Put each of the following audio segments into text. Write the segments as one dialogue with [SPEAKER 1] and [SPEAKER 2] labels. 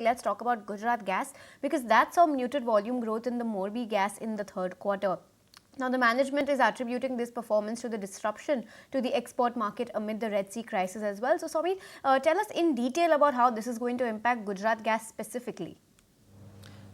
[SPEAKER 1] let's talk about Gujarat Gas, because that saw muted volume growth in the Morbi gas in the third quarter. Now, the management is attributing this performance to the disruption to the export market amid the Red Sea crisis as well. So, Swami, tell us in detail about how this is going to impact Gujarat Gas specifically.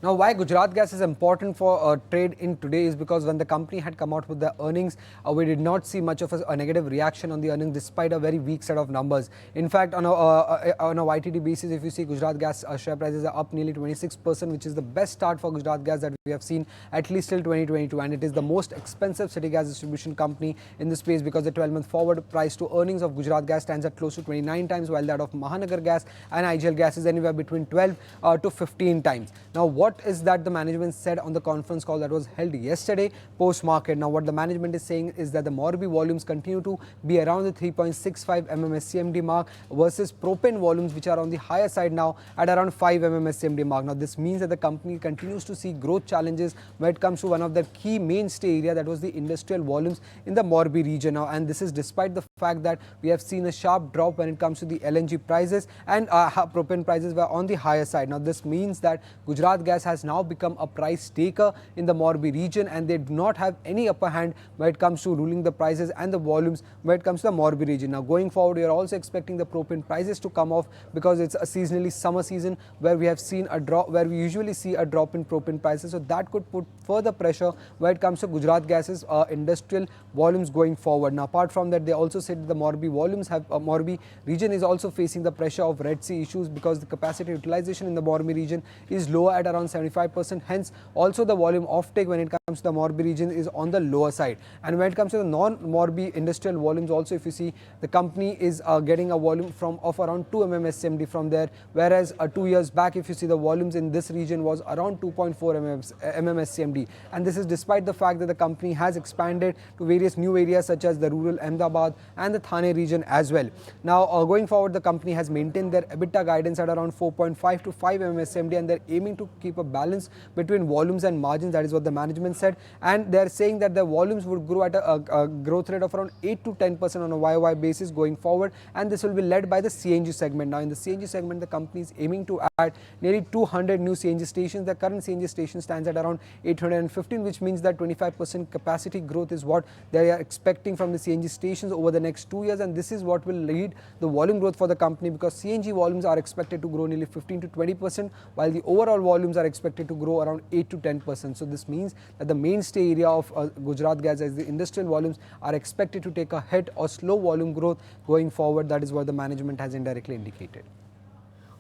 [SPEAKER 2] Now, why Gujarat Gas is important for trade in today is because when the company had come out with the earnings, we did not see much of a negative reaction on the earnings despite a very weak set of numbers. In fact, on a YTD basis, if you see, Gujarat Gas share prices are up nearly 26%, which is the best start for Gujarat Gas that we have seen at least till 2022. And it is the most expensive city gas distribution company in the space because the 12-month forward price to earnings of Gujarat Gas stands at close to 29 times, while that of Mahanagar Gas and IGL Gas is anywhere between 12 to 15 times. Now, what is that the management said on the conference call that was held yesterday post-market? Now, what the management is saying is that the Morbi volumes continue to be around the 3.65 mmscmd mark versus propane volumes, which are on the higher side now at around 5 mmscmd mark. Now, this means that the company continues to see growth challenges when it comes to one of the key mainstay area, that was the industrial volumes in the Morbi region now, and this is despite the fact that we have seen a sharp drop when it comes to the LNG prices, and propane prices were on the higher side. Now, this means that Gujarat Gas has now become a price taker in the Morbi region, and they do not have any upper hand when it comes to ruling the prices and the volumes when it comes to the Morbi region. Now, going forward, we are also expecting the propane prices to come off because it's a seasonally summer season where we have seen a drop, where we usually see a drop in propane prices. So that could put further pressure when it comes to Gujarat Gas's industrial volumes going forward. Now, apart from that, they also said that the Morbi volumes have Morbi region is also facing the pressure of Red Sea issues because the capacity utilization in the Morbi region is lower at around 75%. Hence, also the volume offtake when it comes to the Morbi region is on the lower side. And when it comes to the non-Morbi industrial volumes, also if you see, the company is getting a volume of around 2 mmscmd from there, whereas 2 years back, if you see, the volumes in this region was around 2.4 mmscmd. And this is despite the fact that the company has expanded to various new areas such as the rural Ahmedabad and the Thane region as well. Now, going forward, the company has maintained their EBITDA guidance at around 4.5 to 5 mmscmd, and they're aiming to keep a balance between volumes and margins. That is what the management said, and they're saying that the volumes would grow at a growth rate of around 8 to 10% on a YOY basis going forward, and this will be led by the CNG segment. Now, in the CNG segment, the company is aiming to add nearly 200 new CNG stations. The current CNG station stands at around 815, which means that 25% capacity growth is what they are expecting from the CNG stations over the next 2 years, and this is what will lead the volume growth for the company, because CNG volumes are expected to grow nearly 15 to 20%, while the overall volumes are expected to grow around 8 to 10%. So this means that the mainstay area of Gujarat Gas, as the industrial volumes, are expected to take a hit or slow volume growth going forward. That is what the management has indirectly indicated.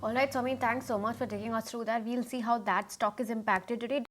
[SPEAKER 1] All right, Swami, thanks so much for taking us through that. We'll see how that stock is impacted today.